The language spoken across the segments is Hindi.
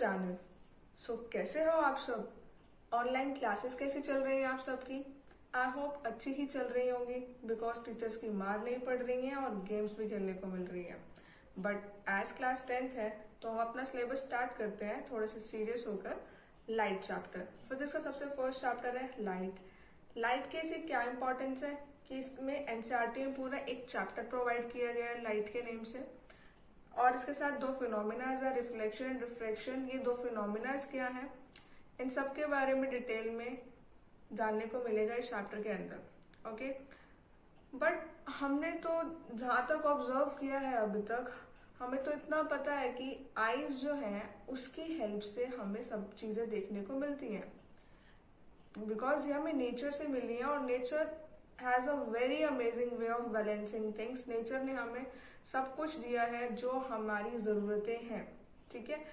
चैनल। कैसे हो आप सब? ऑनलाइन क्लासेस कैसी चल रही हैं आप सबकी? आई होप अच्छी ही चल रही होंगी, बिकॉज टीचर्स की मार नहीं पड़ रही है और गेम्स भी खेलने को मिल रही है। बट एज क्लास 10th है तो हम अपना सिलेबस स्टार्ट करते हैं थोड़े से सीरियस होकर। लाइट चैप्टर, फिजिक्स का सबसे फर्स्ट चैप्टर है लाइट। लाइट की ऐसी क्या इंपॉर्टेंस है कि इसमें एनसीईआरटी में पूरा एक चैप्टर प्रोवाइड किया गया है लाइट के नेम से। और इसके साथ दो फिनोमिनाज है, रिफ्लेक्शन एंड रिफ्रैक्शन। ये दो फिनोमिनाज क्या है, इन सब के बारे में डिटेल में जानने को मिलेगा इस चैप्टर के अंदर। ओके, बट हमने तो जहाँ तक ऑब्जर्व किया है अभी तक, हमें तो इतना पता है कि आईज जो है उसकी हेल्प से हमें सब चीजें देखने को मिलती हैं, बिकॉज ये हमें नेचर से मिली है। और nature has a very amazing way of balancing things. Nature ने हमें सब कुछ दिया है जो हमारी जरूरतें हैं, ठीक है।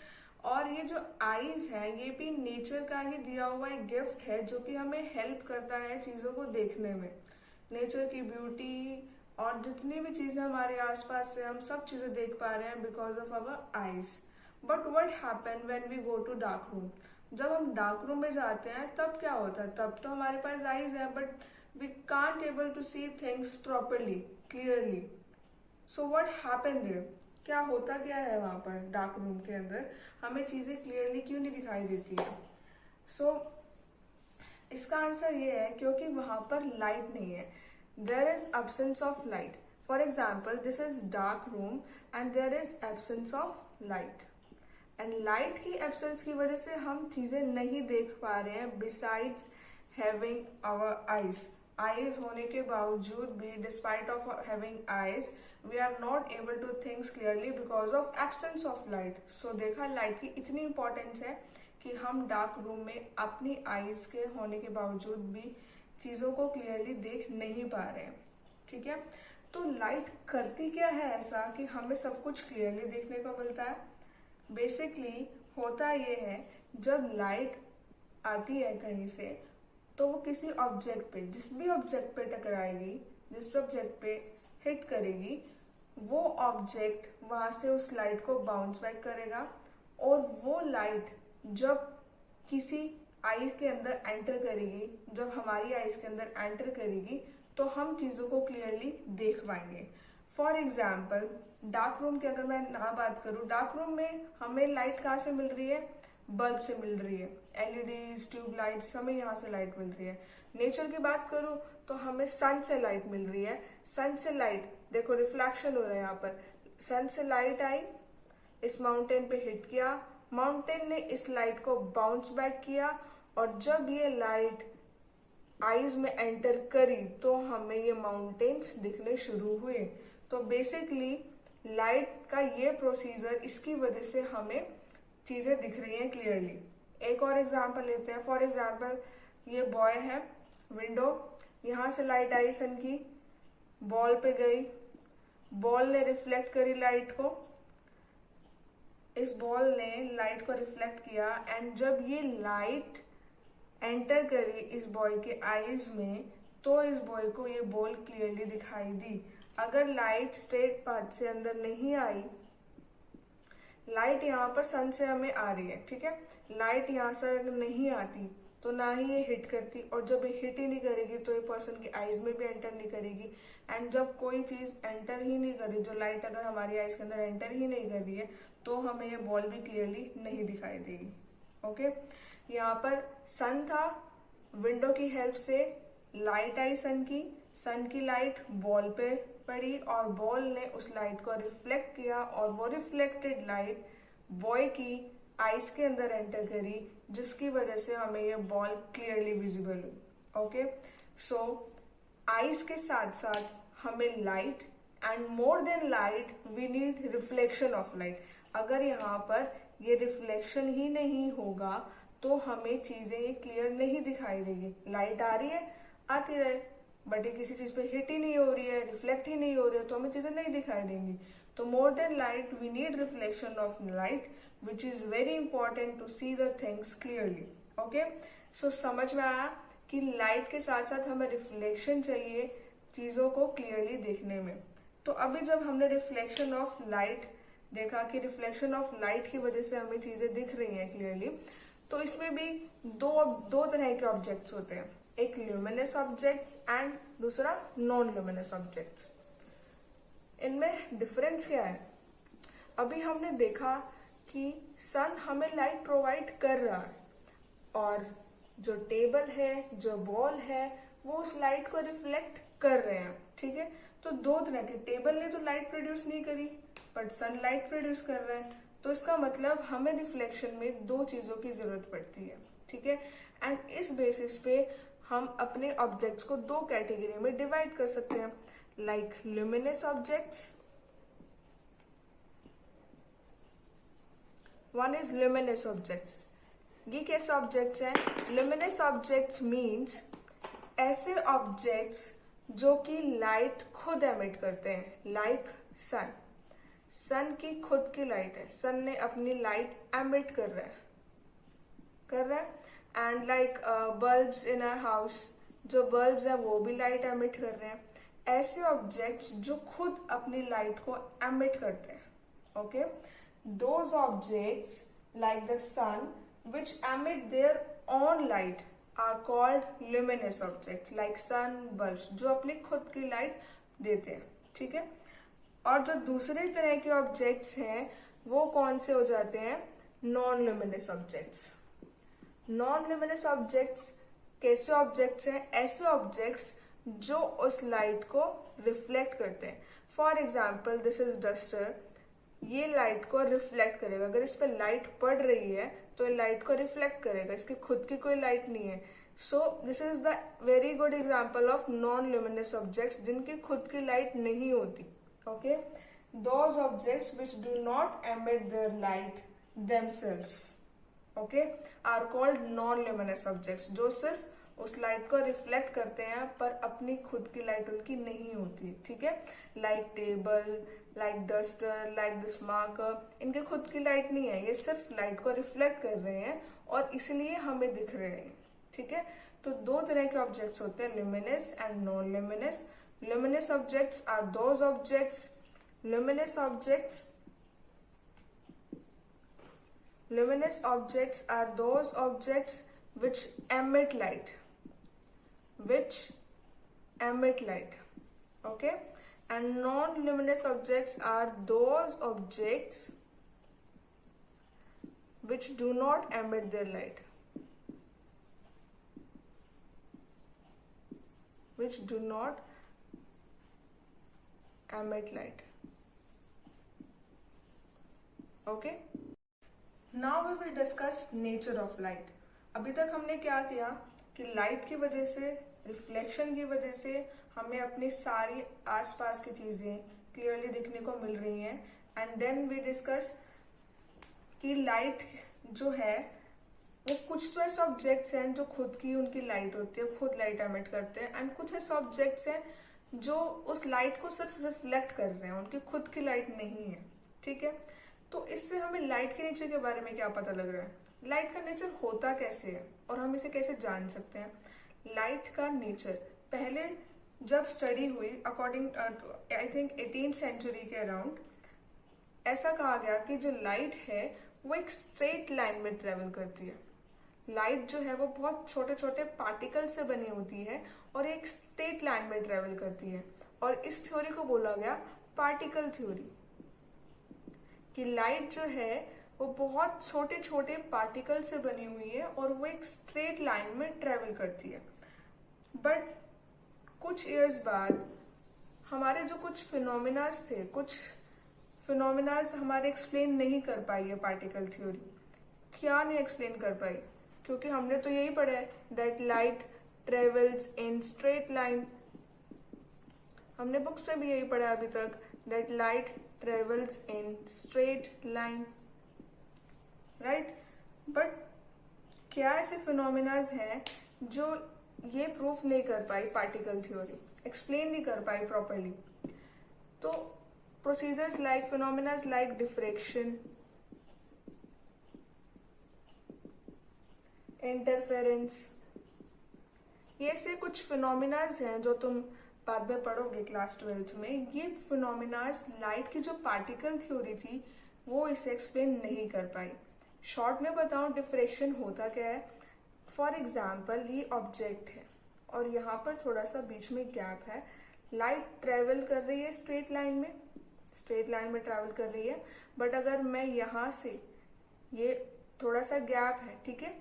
और ये जो आईज है ये भी नेचर का ही दिया हुआ एक गिफ्ट है जो कि हमें हेल्प करता है चीजों को देखने में। नेचर की ब्यूटी और जितनी भी चीजें हमारे आसपास है, हम सब चीजें देख पा रहे हैं because of our eyes. But what happen when we go to dark room? जब हम डार्क रूम में जाते हैं तब क्या होता है? तब तो हमारे पास आईज है but we can't able to see things properly, clearly. So what happen there? क्या होता क्या है वहां पर डार्क रूम के अंदर? हमें चीजें क्लियरली क्यों नहीं दिखाई देती है? सो इसका आंसर ये है क्योंकि वहां पर लाइट नहीं है। There is absence of light. For example, this is dark room and there is absence of light. And light की एब्सेंस की वजह से हम चीजें नहीं देख पा रहे हैं, besides having our eyes. Eyes होने के बावजूद भी, despite of having eyes, we are not able to think clearly because of absence of light. So देखा, लाइट की इतनी इंपॉर्टेंस है कि हम डार्क रूम में अपनी आईज के होने के बावजूद भी चीजों को क्लियरली देख नहीं पा रहे हैं, ठीक है। तो लाइट करती क्या है ऐसा कि हमें सब कुछ क्लियरली देखने को मिलता है? बेसिकली होता ये है, जब लाइट आती है कहीं से तो वो किसी ऑब्जेक्ट पे, जिस भी ऑब्जेक्ट पे टकराएगी, जिस ऑब्जेक्ट पे हिट करेगी, वो ऑब्जेक्ट वहां से उस लाइट को बाउंस बैक करेगा। और वो लाइट जब किसी आईज के अंदर एंटर करेगी, जब हमारी आईज के अंदर एंटर करेगी, तो हम चीजों को क्लियरली देख पाएंगे। फॉर एग्जाम्पल, डार्क रूम की अगर मैं ना बात करूं, डार्क रूम में हमें लाइट कहाँ से मिल रही है? बल्ब से मिल रही है। एलईडीज, ट्यूबलाइट्स, हमें यहाँ से लाइट मिल रही है। नेचर की बात करूं तो हमें सन से लाइट मिल रही है। सन से लाइट, देखो रिफ्लेक्शन हो रहा है यहाँ पर। सन से लाइट आई, इस माउंटेन पे हिट किया, माउंटेन ने इस लाइट को बाउंस बैक किया, और जब ये लाइट आईज में एंटर करी तो हमें ये माउंटेन्स दिखने शुरू हुए। तो बेसिकली लाइट का ये प्रोसीजर, इसकी वजह से हमें चीजें दिख रही हैं क्लियरली। एक और एग्जांपल लेते हैं। फॉर एग्जांपल, ये बॉय है, विंडो, यहाँ से लाइट आई सन की, बॉल पे गई, बॉल ने रिफ्लेक्ट करी लाइट को, इस बॉल ने लाइट को रिफ्लेक्ट किया, एंड जब ये लाइट एंटर करी इस बॉय के आईज में तो इस बॉय को ये बॉल क्लियरली दिखाई दी। अगर लाइट स्ट्रेट पाथ से अंदर नहीं आई, लाइट यहाँ पर सन से हमें आ रही है, ठीक है, लाइट यहाँ से अगर नहीं आती तो ना ही ये हिट करती, और जब ये हिट ही नहीं करेगी तो ये पर्सन की आईज में भी एंटर नहीं करेगी। एंड जब कोई चीज एंटर ही नहीं करी, जो लाइट अगर हमारी आईज के अंदर एंटर ही नहीं कर रही है, तो हमें ये बॉल भी क्लियरली नहीं दिखाई देगी। ओके, यहाँ पर सन था, विंडो की हेल्प से लाइट आई सन की लाइट बॉल पे पड़ी, और बॉल ने उस लाइट को रिफ्लेक्ट किया, और वो रिफ्लेक्टेड लाइट बॉय की आईज के अंदर एंटर करी, जिसकी वजह से हमें ये बॉल क्लियरली विजिबल हुई। ओके, सो आईज के साथ साथ हमें light, and more than light we need reflection of light. अगर यहाँ पर ये रिफ्लेक्शन ही नहीं होगा तो हमें चीजें ये क्लियर नहीं दिखाई देगी। लाइट आ रही है, आती रहे, बट ये किसी चीज पे हिट ही नहीं हो रही है, रिफ्लेक्ट ही नहीं हो रही है, तो हमें चीजें नहीं दिखाई देंगी। तो more than light we need reflection of light, which is very important to see the things clearly. Okay, so समझ में आया कि लाइट के साथ साथ हमें रिफ्लेक्शन चाहिए चीजों को क्लियरली देखने में। तो अभी जब हमने रिफ्लेक्शन ऑफ लाइट देखा कि रिफ्लेक्शन ऑफ लाइट की वजह से हमें चीजें दिख रही हैं क्लियरली। तो इसमें भी दो तरह के ऑब्जेक्ट्स होते हैं, एक ल्यूमिनस ऑब्जेक्ट्स एंड दूसरा नॉन ल्यूमिनस ऑब्जेक्ट्स। इनमें डिफरेंस क्या है? अभी हमने देखा कि सन हमें लाइट प्रोवाइड कर रहा है और जो टेबल है, जो बॉल है, वो उस लाइट को रिफ्लेक्ट कर रहे हैं, ठीक है। तो दो तरह के, टेबल ने तो लाइट प्रोड्यूस नहीं करी बट सन लाइट प्रोड्यूस कर रहे हैं, तो इसका मतलब हमें रिफ्लेक्शन में दो चीजों की जरूरत पड़ती है, ठीक है। एंड इस बेसिस पे हम अपने ऑब्जेक्ट्स को दो कैटेगरी में डिवाइड कर सकते हैं, like luminous objects, one is luminous objects. ये कैसे ऑब्जेक्ट्स हैं? ल्यूमिनस ऑब्जेक्ट्स मीन्स ऐसे ऑब्जेक्ट्स जो कि लाइट खुद एमिट करते हैं, लाइक सन। सन की खुद की लाइट है, सन ने अपनी लाइट एमिट कर रहा है। And like bulbs in our house, जो बल्ब्स है वो भी लाइट एमिट कर रहे हैं। ऐसे ऑब्जेक्ट्स जो खुद अपनी लाइट को एमिट करते हैं, okay. Those objects like the sun which emit their own light are called luminous objects like sun, bulbs, जो अपनी खुद की लाइट देते हैं, ठीक है। और जो दूसरे तरह के ऑब्जेक्ट्स हैं वो कौन से हो जाते हैं? Non luminous objects. Non luminous objects कैसे ऑब्जेक्ट्स हैं? ऐसे ऑब्जेक्ट्स जो उस लाइट को रिफ्लेक्ट करते हैं। For example this is duster, ये लाइट को रिफ्लेक्ट करेगा। अगर इस पर लाइट पड़ रही है तो ये लाइट को रिफ्लेक्ट करेगा, इसकी खुद की कोई लाइट नहीं है। So this is the very good example of non luminous objects जिनकी खुद की लाइट नहीं होती, okay. Those objects which do not emit their light themselves, okay, are called non luminous objects, जो सिर्फ उस लाइट को रिफ्लेक्ट करते हैं पर अपनी खुद की लाइट उनकी नहीं होती, ठीक है। Like table, like duster, like this marker, इनके खुद की लाइट नहीं है, ये सिर्फ लाइट को रिफ्लेक्ट कर रहे हैं और इसलिए हमें दिख रहे हैं, ठीक है। तो दो तरह के ऑब्जेक्ट्स होते हैं, luminous and non luminous. Luminous objects are those objects, luminous objects are those objects which emit light, okay. And non-luminous objects are those objects which do not emit their light, okay. Now we will discuss nature of light. अभी तक हमने क्या किया कि लाइट की वजह से, रिफ्लेक्शन की वजह से हमें अपनी सारी आसपास की चीजें क्लियरली दिखने को मिल रही हैं। एंड देन वी डिस्कस कि लाइट जो है वो कुछ तो ऐसे ऑब्जेक्ट्स हैं जो खुद की उनकी लाइट होती है, खुद लाइट एमिट करते हैं, एंड कुछ ऐसे ऑब्जेक्ट्स हैं जो उस लाइट को सिर्फ रिफ्लेक्ट कर रहे हैं, उनकी खुद की लाइट नहीं है, ठीक है। तो इससे हमें लाइट के नेचर के बारे में क्या पता लग रहा है? लाइट का नेचर होता कैसे है और हम इसे कैसे जान सकते हैं? लाइट का नेचर पहले जब स्टडी हुई according I think 18th century के अराउंड, ऐसा कहा गया कि जो लाइट है वो एक स्ट्रेट लाइन में ट्रेवल करती है। लाइट जो है वो बहुत छोटे छोटे पार्टिकल से बनी होती है और एक स्ट्रेट लाइन में ट्रेवल करती है, और इस थ्योरी को बोला गया पार्टिकल थ्योरी, कि लाइट जो है वो बहुत छोटे छोटे पार्टिकल से बनी हुई है और वो एक स्ट्रेट लाइन में ट्रेवल करती है। बट कुछ इयर्स बाद हमारे जो कुछ फिनोमिनास थे, कुछ फिनोमिनास हमारे एक्सप्लेन नहीं कर पाई है पार्टिकल थ्योरी। क्या नहीं एक्सप्लेन कर पाई? क्योंकि हमने तो यही पढ़ा है that light travels in straight line. हमने बुक्स में भी यही पढ़ा अभी तक, that light travels in straight line, right? But क्या ऐसे फिनोमिनाज हैं जो ये प्रूफ नहीं कर पाई पार्टिकल थ्योरी, एक्सप्लेन नहीं कर पाई प्रॉपरली? तो procedures like phenomenas like diffraction, interference, ये से कुछ फिनोमिनाज हैं जो तुम बाद में पढ़ोगे क्लास 12th में। ये फिनोमिनाज लाइट की जो पार्टिकल थ्योरी थी वो इसे एक्सप्लेन नहीं कर पाई। शॉर्ट में बताऊं डिफ्रेक्शन होता क्या है। फॉर एग्जाम्पल ये ऑब्जेक्ट है और यहाँ पर थोड़ा सा बीच में गैप है। लाइट ट्रेवल कर रही है स्ट्रेट लाइन में ट्रेवल कर रही है, बट अगर मैं यहाँ से, ये थोड़ा सा गैप है, ठीक है,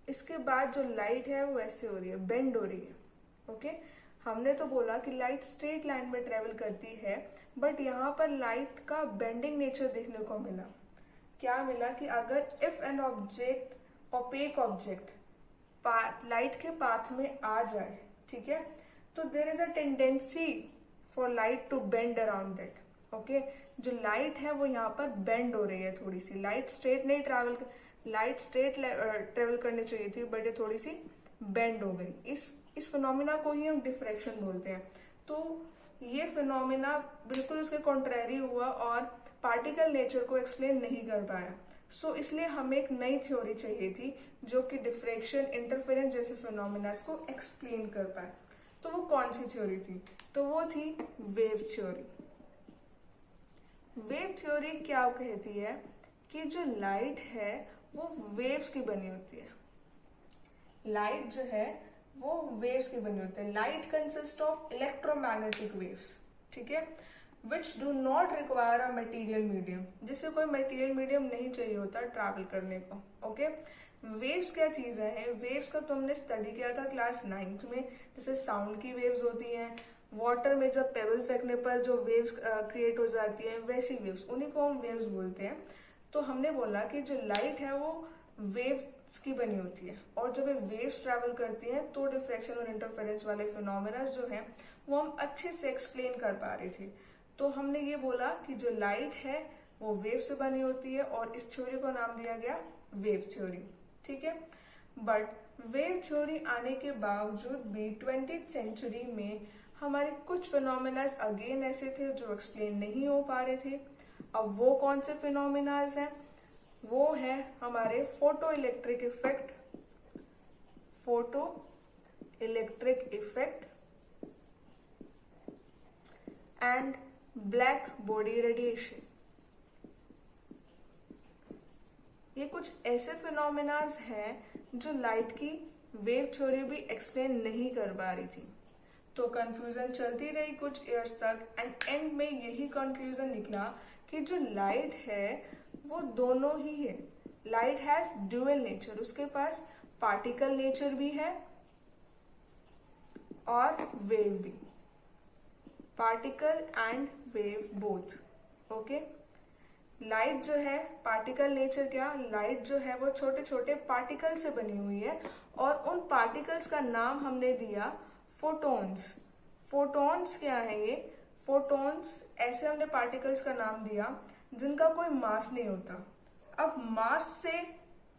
इसके बाद जो लाइट है वो ऐसे हो रही है, बेंड हो रही है। ओके, हमने तो बोला कि लाइट स्ट्रेट लाइन में ट्रेवल करती है, बट यहाँ पर लाइट का बेंडिंग नेचर देखने को मिला। क्या मिला कि अगर if an object, opaque object light के पाथ में आ जाए, ठीक है, तो there is a tendency for light to bend around that. Okay, जो लाइट है वो यहाँ पर बेंड हो रही है थोड़ी सी। लाइट स्ट्रेट नहीं ट्रैवल, लाइट स्ट्रेट ट्रेवल करनी चाहिए थी, बट ये थोड़ी सी बेंड हो गई। इस फिनोमिना को ही हम डिफ्रैक्शन बोलते हैं। तो ये फिनोमिना बिल्कुल उसके कॉन्ट्रेरी हुआ और पार्टिकल नेचर को एक्सप्लेन नहीं कर पाया। सो इसलिए हमें एक नई थ्योरी चाहिए थी जो कि डिफ्रैक्शन, इंटरफेरेंस जैसे फिनोमिना को एक्सप्लेन कर पाए। तो वो कौन सी थ्योरी थी? तो वो थी वेव थ्योरी। वेव थ्योरी क्या कहती है कि जो लाइट है वो वेव्स की बनी होती है। लाइट जो है वो वेव्स की बनी होती है। Light consist of electromagnetic waves, ठीक है, विच do not require a material medium, जिसे कोई मटेरियल मीडियम नहीं चाहिए होता ट्रैवल करने को। ओके, वेव्स क्या चीज है? वेव्स का तुमने स्टडी किया था क्लास 9th में, जैसे साउंड की वेव्स होती हैं, वाटर में जब पेबल फेंकने पर जो वेव्स क्रिएट हो जाती है, वैसी वेव्स, उन्हीं को हम वेव्स बोलते हैं। तो हमने बोला कि जो लाइट है वो वेव्स की बनी होती है, और जब ये वेव्स ट्रैवल करती हैं तो डिफ्रैक्शन और इंटरफेरेंस वाले फिनोमेना जो है वो हम अच्छे से एक्सप्लेन कर पा रहे थे। तो हमने ये बोला कि जो लाइट है वो वेव से बनी होती है, और इस थ्योरी को नाम दिया गया वेव थ्योरी, ठीक है। बट वेव थ्योरी आने के बावजूद भी 20th सेंचुरी में हमारे कुछ फिनोमिनाज अगेन ऐसे थे जो एक्सप्लेन नहीं हो पा रहे थे। अब वो कौन से फिनोमिनाज हैं? वो है हमारे photo electric effect and black body radiation. ये कुछ ऐसे फिनोमिनाज हैं जो लाइट की वेव थ्योरी भी एक्सप्लेन नहीं कर पा रही थी। तो कंफ्यूजन चलती रही कुछ ईयर्स तक, एंड एंड में यही कंक्लूजन निकला कि जो लाइट है वो दोनों ही है। लाइट हैज ड्यूअल नेचर, उसके पास पार्टिकल नेचर भी है और वेव भी, particle and wave both. Okay, light जो है पार्टिकल नेचर क्या, लाइट जो है वो छोटे छोटे पार्टिकल से बनी हुई है, और उन पार्टिकल्स का नाम हमने दिया फोटॉन्स। फोटॉन्स क्या है? ये फोटॉन्स ऐसे हमने पार्टिकल्स का नाम दिया जिनका कोई मास नहीं होता। अब मास से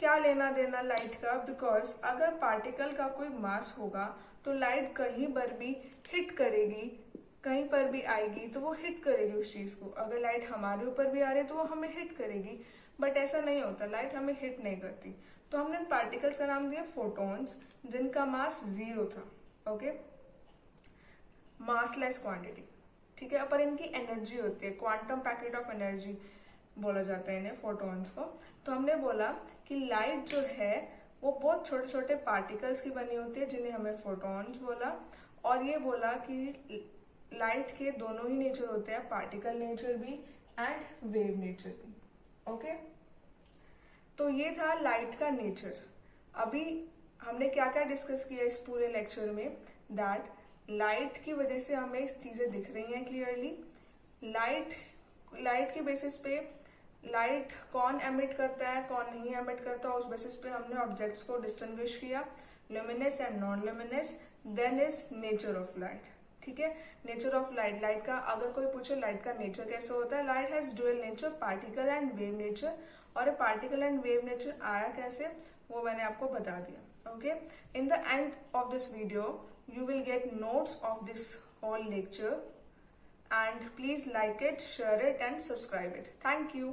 क्या लेना देना लाइट का? बिकॉज अगर पार्टिकल का कोई मास होगा तो लाइट कहीं पर भी हिट करेगी, कहीं पर भी आएगी तो वो हिट करेगी उस चीज को। अगर लाइट हमारे ऊपर भी आ रही है तो वो हमें हिट करेगी, बट ऐसा नहीं होता, लाइट हमें हिट नहीं करती। तो हमने पार्टिकल्स का नाम दिया फोटॉन्स, जिनका मास 0 था। ओके, मासलेस क्वांटिटी, ठीक है, पर इनकी एनर्जी होती है, क्वांटम पैकेट ऑफ एनर्जी बोला जाता है इन्हें, फोटॉन्स को। तो हमने बोला कि लाइट जो है वो बहुत छोटे छोटे पार्टिकल्स की बनी होती है, जिन्हें हमें फोटॉन्स बोला। और ये बोला कि लाइट के दोनों ही नेचर होते हैं, पार्टिकल नेचर भी एंड वेव नेचर भी। ओके, तो ये था लाइट का नेचर। अभी हमने क्या क्या डिस्कस किया इस पूरे लेक्चर में? दैट लाइट की वजह से हमें चीजें दिख रही हैं क्लियरली। लाइट के बेसिस पे लाइट कौन एमिट करता है, कौन नहीं एमिट करता, उस बेसिस पे हमने ऑब्जेक्ट्स को डिस्टिंग्विश किया, luminous and non luminous. Then is nature of light, ठीक है। नेचर ऑफ लाइट, लाइट का अगर कोई पूछे लाइट का नेचर कैसे होता है, light has dual nature, particle and wave nature. और पार्टिकल एंड वेव नेचर आया कैसे वो मैंने आपको बता दिया। Okay, in the end of this video you will get notes of this whole lecture, and please like it, share it and subscribe it. Thank you.